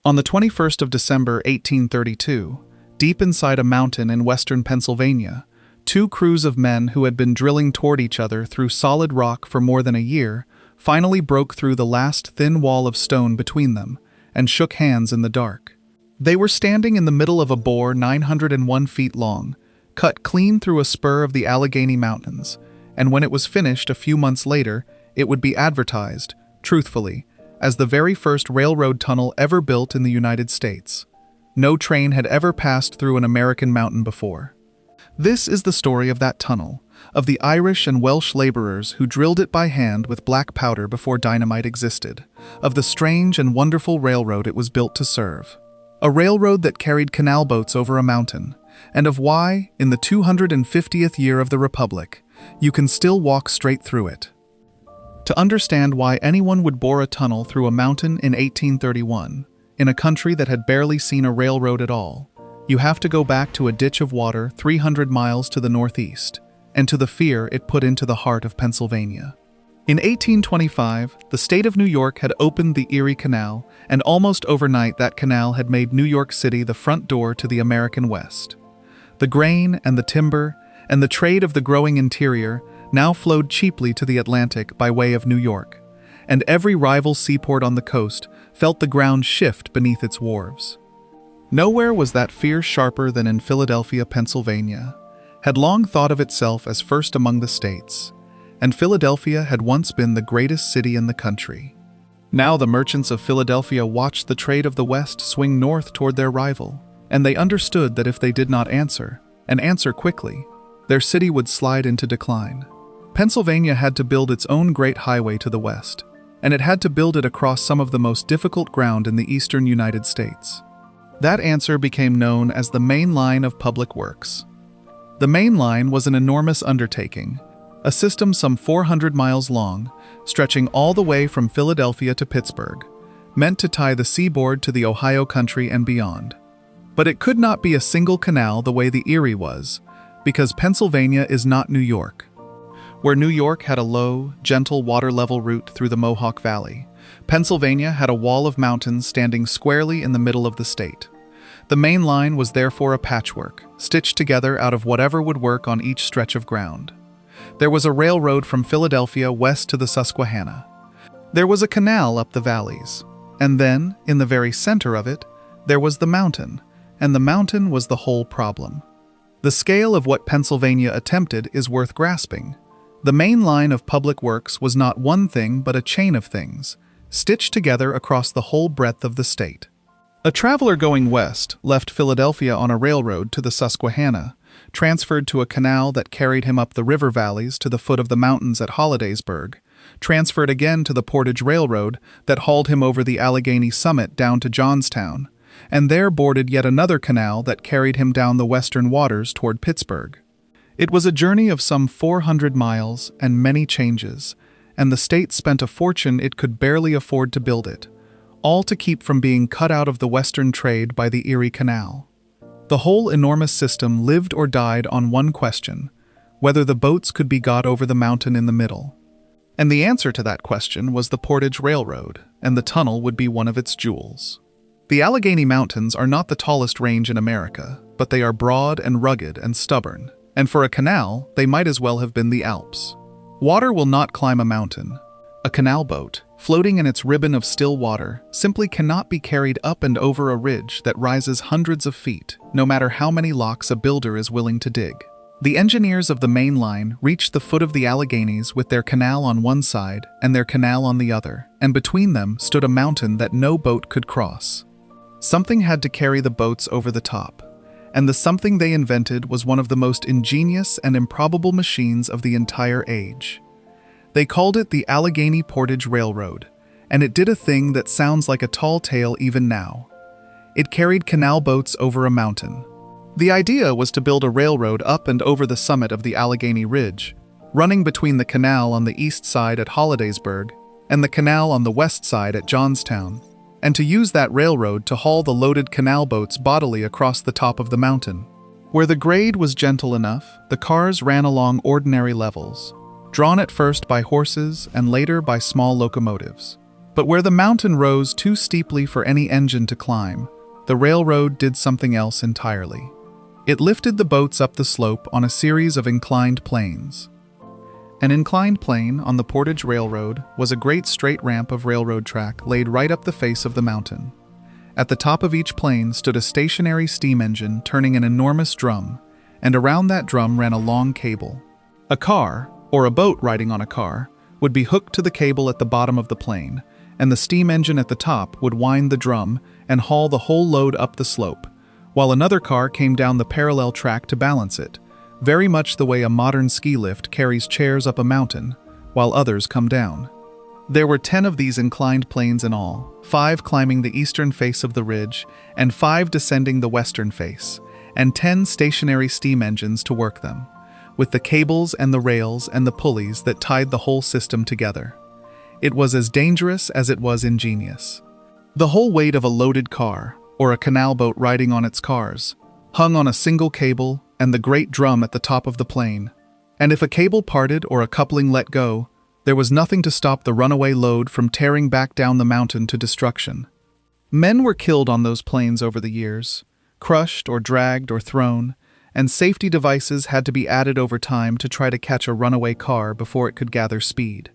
On the 21st of December 1832, deep inside a mountain in western Pennsylvania, two crews of men who had been drilling toward each other through solid rock for more than a year finally broke through the last thin wall of stone between them and shook hands in the dark. They were standing in the middle of a bore 901 feet long, cut clean through a spur of the Allegheny Mountains, and when it was finished a few months later, it would be advertised, truthfully, as the very first railroad tunnel ever built in the United States. No train had ever passed through an American mountain before. This is the story of that tunnel, of the Irish and Welsh laborers who drilled it by hand with black powder before dynamite existed, of the strange and wonderful railroad it was built to serve. A railroad that carried canal boats over a mountain, and of why, in the 250th year of the Republic, you can still walk straight through it. To understand why anyone would bore a tunnel through a mountain in 1831, in a country that had barely seen a railroad at all, you have to go back to a ditch of water 300 miles to the northeast, and to the fear it put into the heart of Pennsylvania. In 1825, the state of New York had opened the Erie Canal, and almost overnight that canal had made New York City the front door to the American West. The grain and the timber and the trade of the growing interior now flowed cheaply to the Atlantic by way of New York, and every rival seaport on the coast felt the ground shift beneath its wharves. Nowhere was that fear sharper than in Philadelphia, Pennsylvania, had long thought of itself as first among the states, and Philadelphia had once been the greatest city in the country. Now the merchants of Philadelphia watched the trade of the West swing north toward their rival, and they understood that if they did not answer, and answer quickly, their city would slide into decline. Pennsylvania had to build its own great highway to the west, and it had to build it across some of the most difficult ground in the eastern United States. That answer became known as the Main Line of Public Works. The Main Line was an enormous undertaking, a system some 400 miles long, stretching all the way from Philadelphia to Pittsburgh, meant to tie the seaboard to the Ohio country and beyond. But it could not be a single canal the way the Erie was, because Pennsylvania is not New York. Where New York had a low, gentle water-level route through the Mohawk Valley, Pennsylvania had a wall of mountains standing squarely in the middle of the state. The main line was therefore a patchwork, stitched together out of whatever would work on each stretch of ground. There was a railroad from Philadelphia west to the Susquehanna. There was a canal up the valleys. And then, in the very center of it, there was the mountain, and the mountain was the whole problem. The scale of what Pennsylvania attempted is worth grasping. The main line of public works was not one thing but a chain of things, stitched together across the whole breadth of the state. A traveler going west left Philadelphia on a railroad to the Susquehanna, transferred to a canal that carried him up the river valleys to the foot of the mountains at Hollidaysburg, transferred again to the Portage Railroad that hauled him over the Allegheny summit down to Johnstown, and there boarded yet another canal that carried him down the western waters toward Pittsburgh. It was a journey of some 400 miles and many changes, and the state spent a fortune it could barely afford to build it, all to keep from being cut out of the western trade by the Erie Canal. The whole enormous system lived or died on one question: whether the boats could be got over the mountain in the middle. And the answer to that question was the Portage Railroad, and the tunnel would be one of its jewels. The Allegheny Mountains are not the tallest range in America, but they are broad and rugged and stubborn, and for a canal, they might as well have been the Alps. Water will not climb a mountain. A canal boat, floating in its ribbon of still water, simply cannot be carried up and over a ridge that rises hundreds of feet, no matter how many locks a builder is willing to dig. The engineers of the main line reached the foot of the Alleghenies with their canal on one side and their canal on the other, and between them stood a mountain that no boat could cross. Something had to carry the boats over the top, and the something they invented was one of the most ingenious and improbable machines of the entire age. They called it the Allegheny Portage Railroad, and it did a thing that sounds like a tall tale even now. It carried canal boats over a mountain. The idea was to build a railroad up and over the summit of the Allegheny Ridge, running between the canal on the east side at Hollidaysburg and the canal on the west side at Johnstown, and to use that railroad to haul the loaded canal boats bodily across the top of the mountain. Where the grade was gentle enough, the cars ran along ordinary levels, drawn at first by horses and later by small locomotives. But where the mountain rose too steeply for any engine to climb, the railroad did something else entirely. It lifted the boats up the slope on a series of inclined planes. An inclined plane on the Portage Railroad was a great straight ramp of railroad track laid right up the face of the mountain. At the top of each plane stood a stationary steam engine turning an enormous drum, and around that drum ran a long cable. A car, or a boat riding on a car, would be hooked to the cable at the bottom of the plane, and the steam engine at the top would wind the drum and haul the whole load up the slope, while another car came down the parallel track to balance it, very much the way a modern ski lift carries chairs up a mountain, while others come down. There were 10 of these inclined planes in all, 5 climbing the eastern face of the ridge, and 5 descending the western face, and 10 stationary steam engines to work them, with the cables and the rails and the pulleys that tied the whole system together. It was as dangerous as it was ingenious. The whole weight of a loaded car, or a canal boat riding on its cars, hung on a single cable and the great drum at the top of the plane. And if a cable parted or a coupling let go, there was nothing to stop the runaway load from tearing back down the mountain to destruction. Men were killed on those planes over the years, crushed or dragged or thrown, and safety devices had to be added over time to try to catch a runaway car before it could gather speed.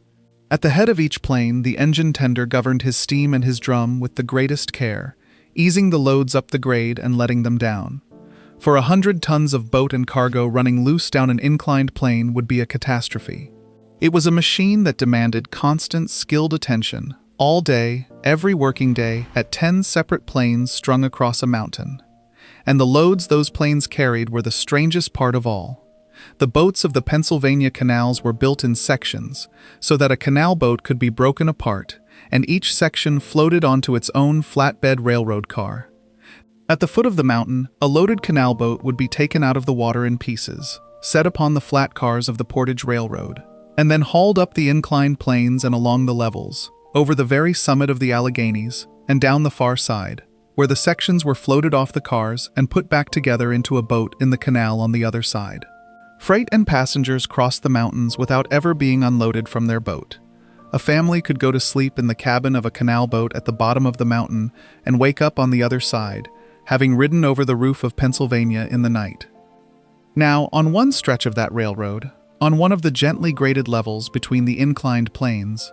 At the head of each plane, the engine tender governed his steam and his drum with the greatest care, easing the loads up the grade and letting them down. For 100 tons of boat and cargo running loose down an inclined plane would be a catastrophe. It was a machine that demanded constant, skilled attention, all day, every working day, at 10 separate planes strung across a mountain. And the loads those planes carried were the strangest part of all. The boats of the Pennsylvania canals were built in sections, so that a canal boat could be broken apart, and each section floated onto its own flatbed railroad car. At the foot of the mountain, a loaded canal boat would be taken out of the water in pieces, set upon the flat cars of the Portage Railroad, and then hauled up the inclined planes and along the levels, over the very summit of the Alleghenies, and down the far side, where the sections were floated off the cars and put back together into a boat in the canal on the other side. Freight and passengers crossed the mountains without ever being unloaded from their boat. A family could go to sleep in the cabin of a canal boat at the bottom of the mountain and wake up on the other side, having ridden over the roof of Pennsylvania in the night. Now, on one stretch of that railroad, on one of the gently graded levels between the inclined planes,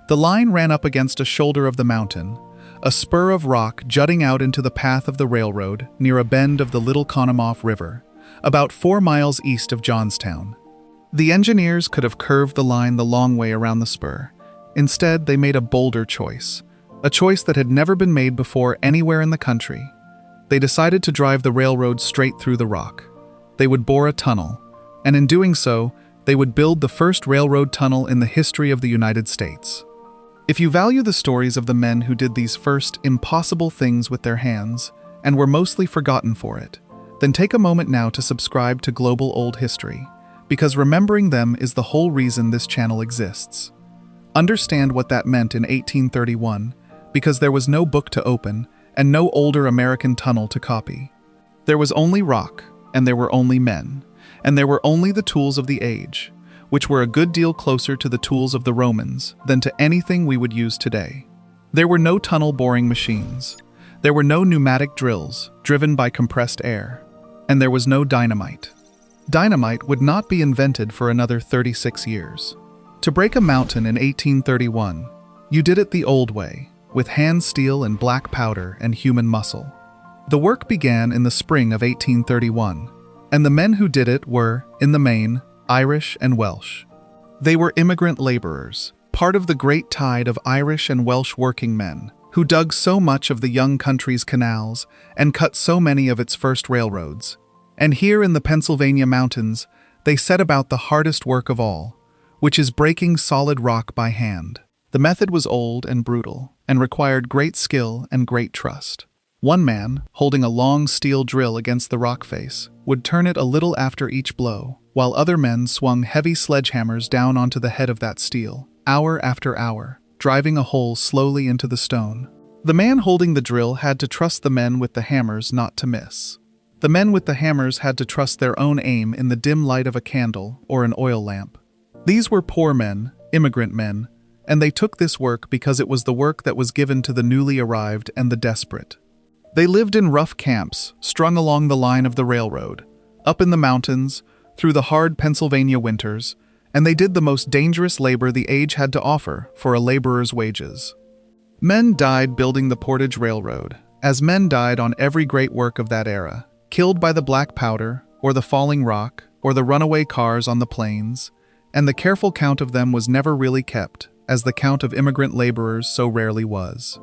the line ran up against a shoulder of the mountain, a spur of rock jutting out into the path of the railroad near a bend of the Little Conemaugh River, about 4 miles east of Johnstown. The engineers could have curved the line the long way around the spur. Instead, they made a bolder choice, a choice that had never been made before anywhere in the country. They decided to drive the railroad straight through the rock. They would bore a tunnel, and in doing so, they would build the first railroad tunnel in the history of the United States. If you value the stories of the men who did these first impossible things with their hands, and were mostly forgotten for it, then take a moment now to subscribe to Global Old History, because remembering them is the whole reason this channel exists. Understand what that meant in 1831, because there was no book to open, and no older American tunnel to copy. There was only rock, and there were only men, and there were only the tools of the age, which were a good deal closer to the tools of the Romans than to anything we would use today. There were no tunnel boring machines. There were no pneumatic drills driven by compressed air, and there was no dynamite. Dynamite would not be invented for another 36 years. To break a mountain in 1831, you did it the old way, with hand steel and black powder and human muscle. The work began in the spring of 1831, and the men who did it were, in the main, Irish and Welsh. They were immigrant laborers, part of the great tide of Irish and Welsh working men, who dug so much of the young country's canals and cut so many of its first railroads. And here in the Pennsylvania mountains, they set about the hardest work of all, which is breaking solid rock by hand. The method was old and brutal, and required great skill and great trust. One man, holding a long steel drill against the rock face, would turn it a little after each blow, while other men swung heavy sledgehammers down onto the head of that steel, hour after hour, driving a hole slowly into the stone. The man holding the drill had to trust the men with the hammers not to miss. The men with the hammers had to trust their own aim in the dim light of a candle or an oil lamp. These were poor men, immigrant men, and they took this work because it was the work that was given to the newly arrived and the desperate. They lived in rough camps, strung along the line of the railroad, up in the mountains, through the hard Pennsylvania winters, and they did the most dangerous labor the age had to offer for a laborer's wages. Men died building the Portage Railroad, as men died on every great work of that era, killed by the black powder, or the falling rock, or the runaway cars on the plains, and the careful count of them was never really kept, as the count of immigrant laborers so rarely was.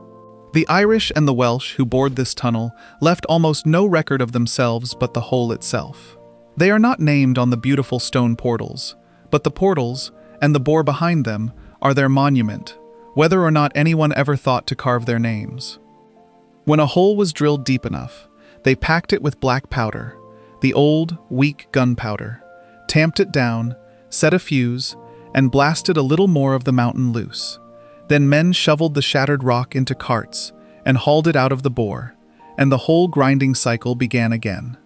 The Irish and the Welsh who bored this tunnel left almost no record of themselves but the hole itself. They are not named on the beautiful stone portals, but the portals, and the bore behind them, are their monument, whether or not anyone ever thought to carve their names. When a hole was drilled deep enough, they packed it with black powder, the old, weak gunpowder, tamped it down, set a fuse, and blasted a little more of the mountain loose. Then men shoveled the shattered rock into carts and hauled it out of the bore, and the whole grinding cycle began again.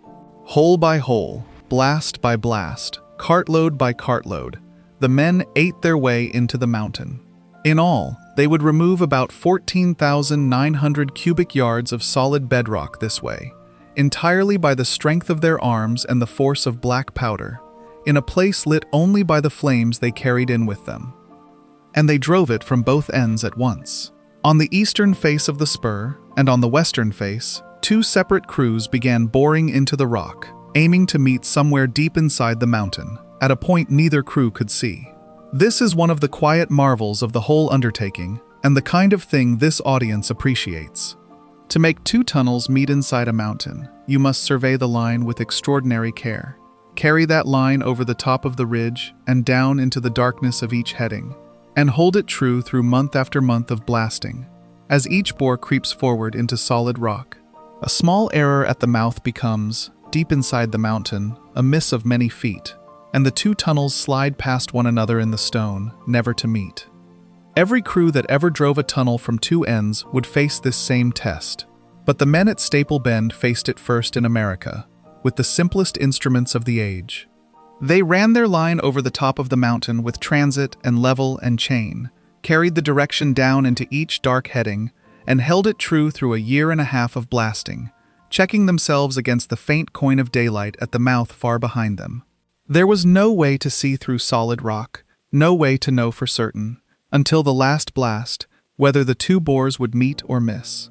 Hole by hole, blast by blast, cartload by cartload, the men ate their way into the mountain. In all, they would remove about 14,900 cubic yards of solid bedrock this way, entirely by the strength of their arms and the force of black powder, in a place lit only by the flames they carried in with them. And they drove it from both ends at once. On the eastern face of the spur, and on the western face, two separate crews began boring into the rock, aiming to meet somewhere deep inside the mountain, at a point neither crew could see. This is one of the quiet marvels of the whole undertaking, and the kind of thing this audience appreciates. To make two tunnels meet inside a mountain, you must survey the line with extraordinary care. Carry that line over the top of the ridge and down into the darkness of each heading, and hold it true through month after month of blasting, as each bore creeps forward into solid rock. A small error at the mouth becomes, deep inside the mountain, a miss of many feet, and the two tunnels slide past one another in the stone, never to meet. Every crew that ever drove a tunnel from two ends would face this same test, but the men at Staple Bend faced it first in America, with the simplest instruments of the age. They ran their line over the top of the mountain with transit and level and chain, carried the direction down into each dark heading, and held it true through a year and a half of blasting, checking themselves against the faint coin of daylight at the mouth far behind them. There was no way to see through solid rock, no way to know for certain, until the last blast, whether the two bores would meet or miss.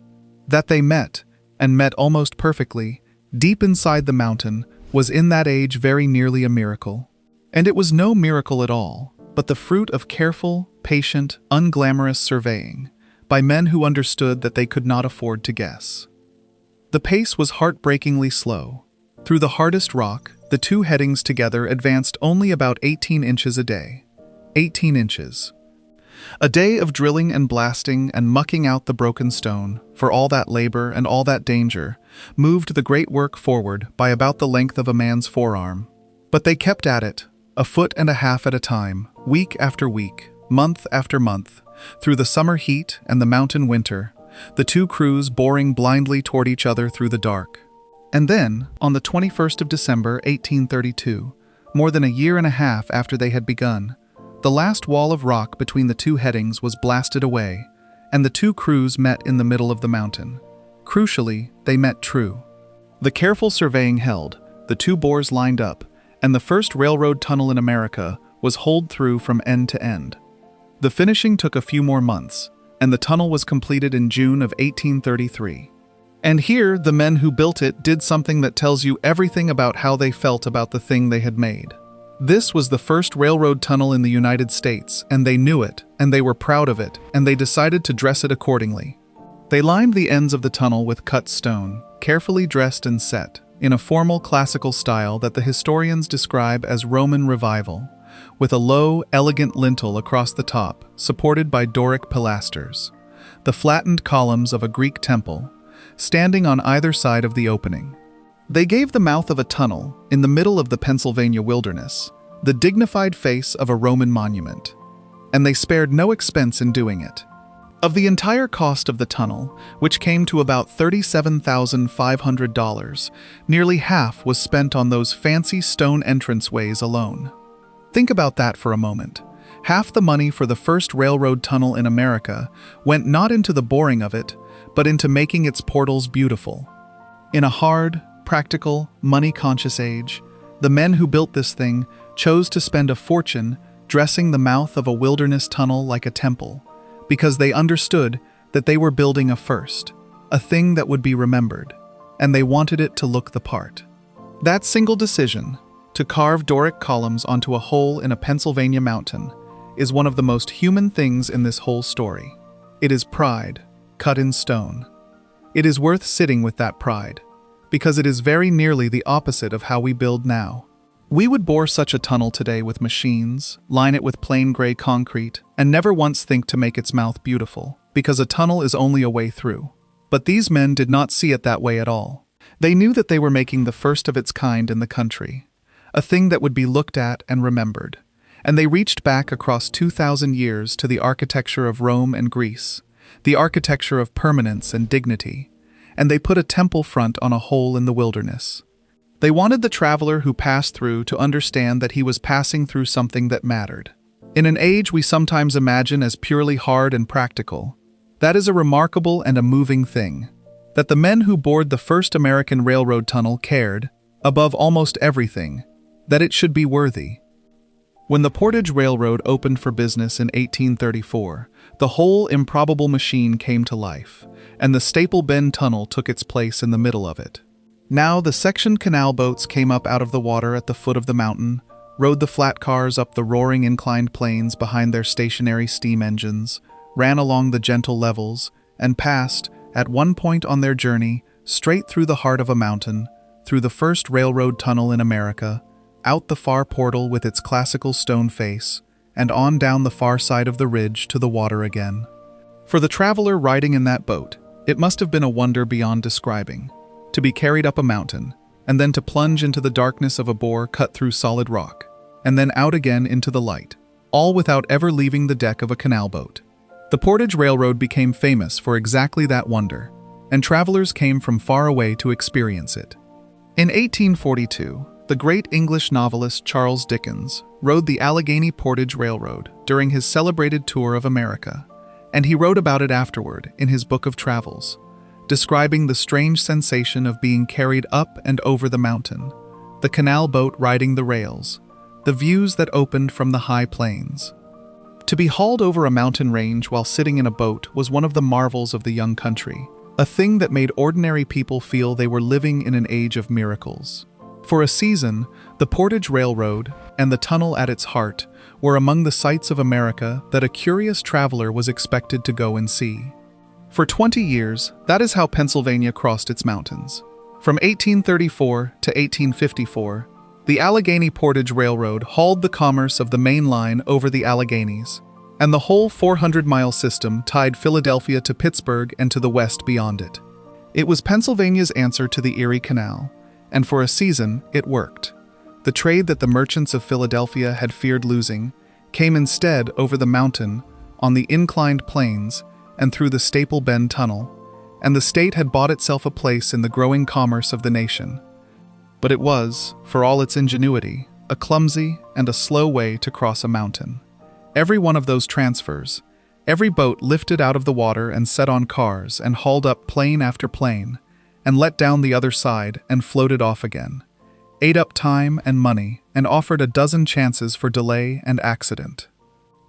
That they met, and met almost perfectly, deep inside the mountain, was in that age very nearly a miracle. And it was no miracle at all, but the fruit of careful, patient, unglamorous surveying, by men who understood that they could not afford to guess. The pace was heartbreakingly slow. Through the hardest rock, the two headings together advanced only about 18 inches a day. 18 inches. A day of drilling and blasting and mucking out the broken stone, for all that labor and all that danger, moved the great work forward by about the length of a man's forearm. But they kept at it, a foot and a half at a time, week after week, month after month, through the summer heat and the mountain winter, the two crews boring blindly toward each other through the dark. And then, on the 21st of December, 1832, more than a year and a half after they had begun, the last wall of rock between the two headings was blasted away, and the two crews met in the middle of the mountain. Crucially, they met true. The careful surveying held, the two bores lined up, and the first railroad tunnel in America was holed through from end to end. The finishing took a few more months, and the tunnel was completed in June of 1833. And here, the men who built it did something that tells you everything about how they felt about the thing they had made. This was the first railroad tunnel in the United States, and they knew it, and they were proud of it, and they decided to dress it accordingly. They lined the ends of the tunnel with cut stone, carefully dressed and set, in a formal classical style that the historians describe as Roman Revival, with a low, elegant lintel across the top, supported by Doric pilasters, the flattened columns of a Greek temple, standing on either side of the opening. They gave the mouth of a tunnel, in the middle of the Pennsylvania wilderness, the dignified face of a Roman monument, and they spared no expense in doing it. Of the entire cost of the tunnel, which came to about $37,500, nearly half was spent on those fancy stone entranceways alone. Think about that for a moment. Half the money for the first railroad tunnel in America went not into the boring of it, but into making its portals beautiful. In a hard, practical, money-conscious age, the men who built this thing chose to spend a fortune dressing the mouth of a wilderness tunnel like a temple, because they understood that they were building a first, a thing that would be remembered, and they wanted it to look the part. That single decision, to carve Doric columns onto a hole in a Pennsylvania mountain, is one of the most human things in this whole story. It is pride, cut in stone. It is worth sitting with that pride, because it is very nearly the opposite of how we build now. We would bore such a tunnel today with machines, line it with plain gray concrete, and never once think to make its mouth beautiful, because a tunnel is only a way through. But these men did not see it that way at all. They knew that they were making the first of its kind in the country, a thing that would be looked at and remembered. And they reached back across 2,000 years to the architecture of Rome and Greece, the architecture of permanence and dignity, and they put a temple front on a hole in the wilderness. They wanted the traveler who passed through to understand that he was passing through something that mattered. In an age we sometimes imagine as purely hard and practical, that is a remarkable and a moving thing, that the men who bored the first American railroad tunnel cared, above almost everything, that it should be worthy. When the Portage Railroad opened for business in 1834, the whole improbable machine came to life, and the Staple Bend Tunnel took its place in the middle of it. Now the sectioned canal boats came up out of the water at the foot of the mountain, rode the flat cars up the roaring inclined plains behind their stationary steam engines, ran along the gentle levels, and passed, at one point on their journey, straight through the heart of a mountain, through the first railroad tunnel in America, out the far portal with its classical stone face, and on down the far side of the ridge to the water again. For the traveler riding in that boat, it must have been a wonder beyond describing, to be carried up a mountain, and then to plunge into the darkness of a bore cut through solid rock, and then out again into the light, all without ever leaving the deck of a canal boat. The Portage Railroad became famous for exactly that wonder, and travelers came from far away to experience it. In 1842, the great English novelist Charles Dickens rode the Allegheny Portage Railroad during his celebrated tour of America, and he wrote about it afterward in his book of travels, describing the strange sensation of being carried up and over the mountain, the canal boat riding the rails, the views that opened from the high plains. To be hauled over a mountain range while sitting in a boat was one of the marvels of the young country, a thing that made ordinary people feel they were living in an age of miracles. For a season, the Portage Railroad and the tunnel at its heart were among the sights of America that a curious traveler was expected to go and see. For 20 years, that is how Pennsylvania crossed its mountains. From 1834 to 1854, the Allegheny Portage Railroad hauled the commerce of the main line over the Alleghenies, and the whole 400-mile system tied Philadelphia to Pittsburgh and to the west beyond it. It was Pennsylvania's answer to the Erie Canal, and for a season, it worked. The trade that the merchants of Philadelphia had feared losing came instead over the mountain, on the inclined plains, and through the Staple Bend Tunnel, and the state had bought itself a place in the growing commerce of the nation. But it was, for all its ingenuity, a clumsy and a slow way to cross a mountain. Every one of those transfers, every boat lifted out of the water and set on cars and hauled up plane after plane, and let down the other side and floated off again, ate up time and money, and offered a dozen chances for delay and accident.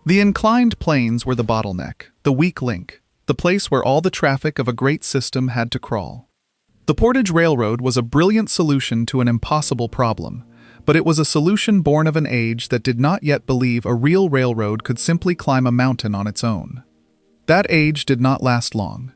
The inclined planes were the bottleneck, the weak link, the place where all the traffic of a great system had to crawl. The Portage Railroad was a brilliant solution to an impossible problem, but it was a solution born of an age that did not yet believe a real railroad could simply climb a mountain on its own. That age did not last long.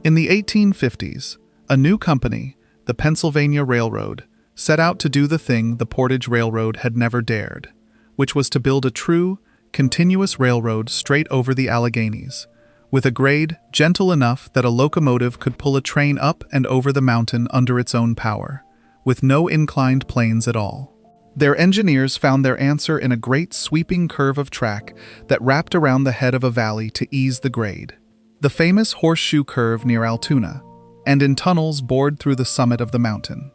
In the 1850s, a new company, the Pennsylvania Railroad, set out to do the thing the Portage Railroad had never dared, which was to build a true, continuous railroad straight over the Alleghenies, with a grade gentle enough that a locomotive could pull a train up and over the mountain under its own power, with no inclined planes at all. Their engineers found their answer in a great sweeping curve of track that wrapped around the head of a valley to ease the grade, the famous horseshoe curve near Altoona, and in tunnels bored through the summit of the mountain.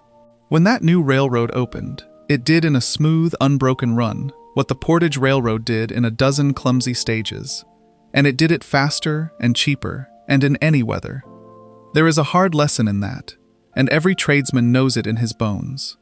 When that new railroad opened, it did in a smooth, unbroken run, what the Portage Railroad did in a dozen clumsy stages. And it did it faster and cheaper and in any weather. There is a hard lesson in that, and every tradesman knows it in his bones.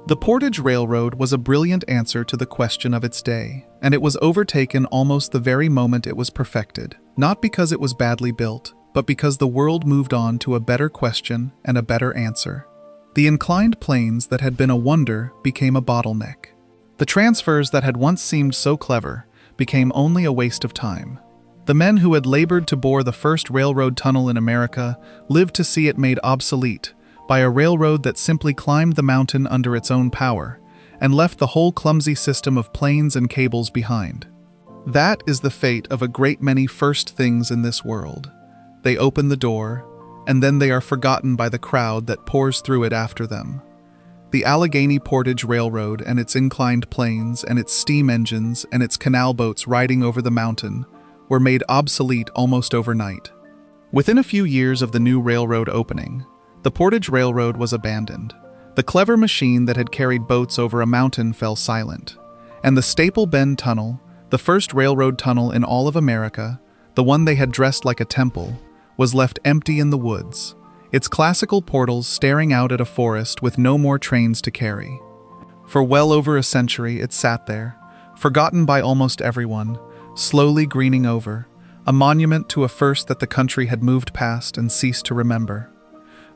The Portage Railroad was a brilliant answer to the question of its day, and it was overtaken almost the very moment it was perfected, not because it was badly built, but because the world moved on to a better question and a better answer. The inclined planes that had been a wonder became a bottleneck. The transfers that had once seemed so clever became only a waste of time. The men who had labored to bore the first railroad tunnel in America lived to see it made obsolete by a railroad that simply climbed the mountain under its own power and left the whole clumsy system of planes and cables behind. That is the fate of a great many first things in this world. They open the door, and then they are forgotten by the crowd that pours through it after them. The Allegheny Portage Railroad and its inclined planes and its steam engines and its canal boats riding over the mountain were made obsolete almost overnight. Within a few years of the new railroad opening, the Portage Railroad was abandoned. The clever machine that had carried boats over a mountain fell silent, and the Staple Bend Tunnel, the first railroad tunnel in all of America, the one they had dressed like a temple, was left empty in the woods, its classical portals staring out at a forest with no more trains to carry. For well over a century it sat there, forgotten by almost everyone, slowly greening over, a monument to a first that the country had moved past and ceased to remember.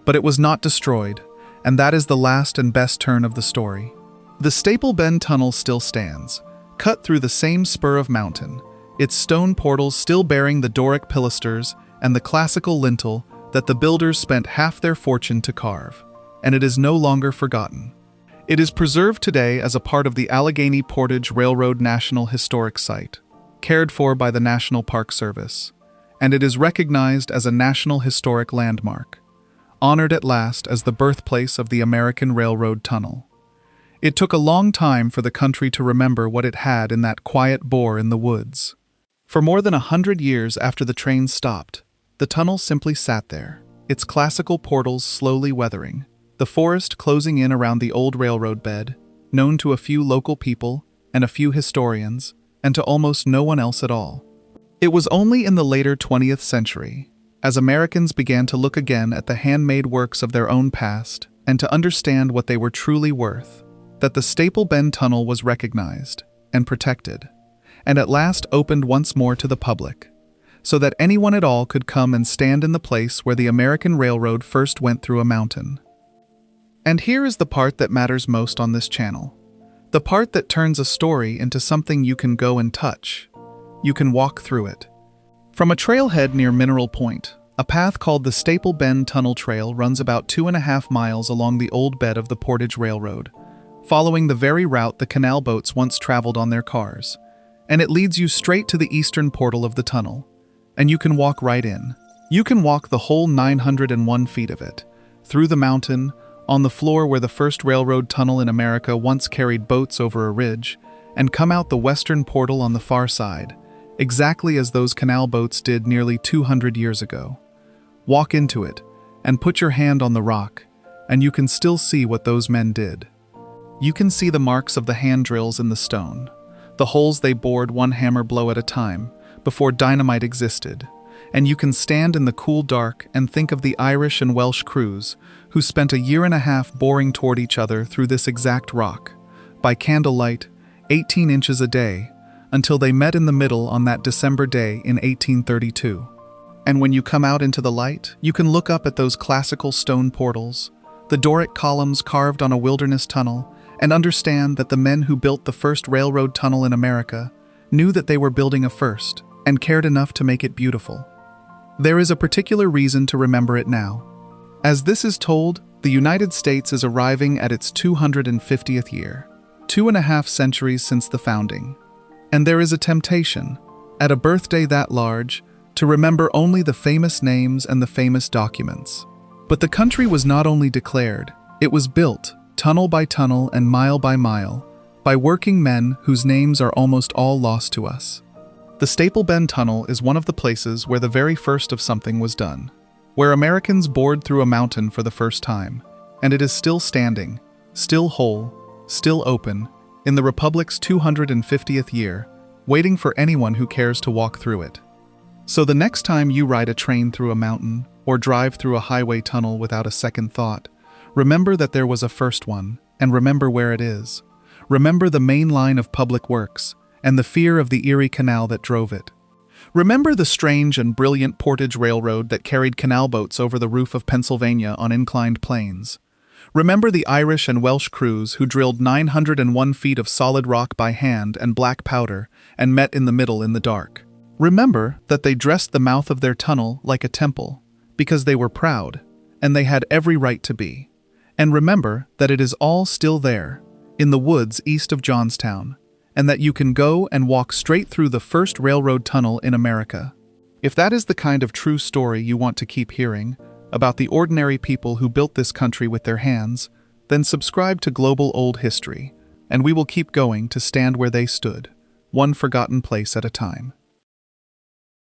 But it was not destroyed, and that is the last and best turn of the story. The Staple Bend Tunnel still stands, cut through the same spur of mountain, its stone portals still bearing the Doric pilasters and the classical lintel that the builders spent half their fortune to carve, and it is no longer forgotten. It is preserved today as a part of the Allegheny Portage Railroad National Historic Site, cared for by the National Park Service, and it is recognized as a National Historic Landmark, honored at last as the birthplace of the American Railroad Tunnel. It took a long time for the country to remember what it had in that quiet bore in the woods. For more than 100 years after the train stopped, the tunnel simply sat there, its classical portals slowly weathering, the forest closing in around the old railroad bed, known to a few local people and a few historians, and to almost no one else at all. It was only in the later 20th century, as Americans began to look again at the handmade works of their own past and to understand what they were truly worth, that the Staple Bend Tunnel was recognized and protected, and at last opened once more to the public, so that anyone at all could come and stand in the place where the American Railroad first went through a mountain. And here is the part that matters most on this channel. The part that turns a story into something you can go and touch. You can walk through it. From a trailhead near Mineral Point, a path called the Staple Bend Tunnel Trail runs about 2.5 miles along the old bed of the Portage Railroad, following the very route the canal boats once traveled on their cars. And it leads you straight to the eastern portal of the tunnel. And you can walk right in. You can walk the whole 901 feet of it, through the mountain, on the floor where the first railroad tunnel in America once carried boats over a ridge, and come out the western portal on the far side, exactly as those canal boats did nearly 200 years ago. Walk into it, and put your hand on the rock, and you can still see what those men did. You can see the marks of the hand drills in the stone, the holes they bored one hammer blow at a time, before dynamite existed, and you can stand in the cool dark and think of the Irish and Welsh crews who spent a year and a half boring toward each other through this exact rock, by candlelight, 18 inches a day, until they met in the middle on that December day in 1832. And when you come out into the light, you can look up at those classical stone portals, the Doric columns carved on a wilderness tunnel, and understand that the men who built the first railroad tunnel in America knew that they were building a first, and cared enough to make it beautiful. There is a particular reason to remember it now. As this is told, the United States is arriving at its 250th year, 2.5 centuries since the founding. And there is a temptation, at a birthday that large, to remember only the famous names and the famous documents. But the country was not only declared, it was built, tunnel by tunnel and mile by mile, by working men whose names are almost all lost to us. The Staple Bend Tunnel is one of the places where the very first of something was done, where Americans bored through a mountain for the first time, and it is still standing, still whole, still open, in the Republic's 250th year, waiting for anyone who cares to walk through it. So the next time you ride a train through a mountain or drive through a highway tunnel without a second thought, remember that there was a first one, and remember where it is. Remember the main line of public works and the fear of the Erie Canal that drove it. Remember the strange and brilliant Portage Railroad that carried canal boats over the roof of Pennsylvania on inclined planes. Remember the Irish and Welsh crews who drilled 901 feet of solid rock by hand and black powder and met in the middle in the dark. Remember that they dressed the mouth of their tunnel like a temple, because they were proud, and they had every right to be. And remember that it is all still there, in the woods east of Johnstown, and that you can go and walk straight through the first railroad tunnel in America. If that is the kind of true story you want to keep hearing, about the ordinary people who built this country with their hands, then subscribe to Global Old History, and we will keep going to stand where they stood, one forgotten place at a time.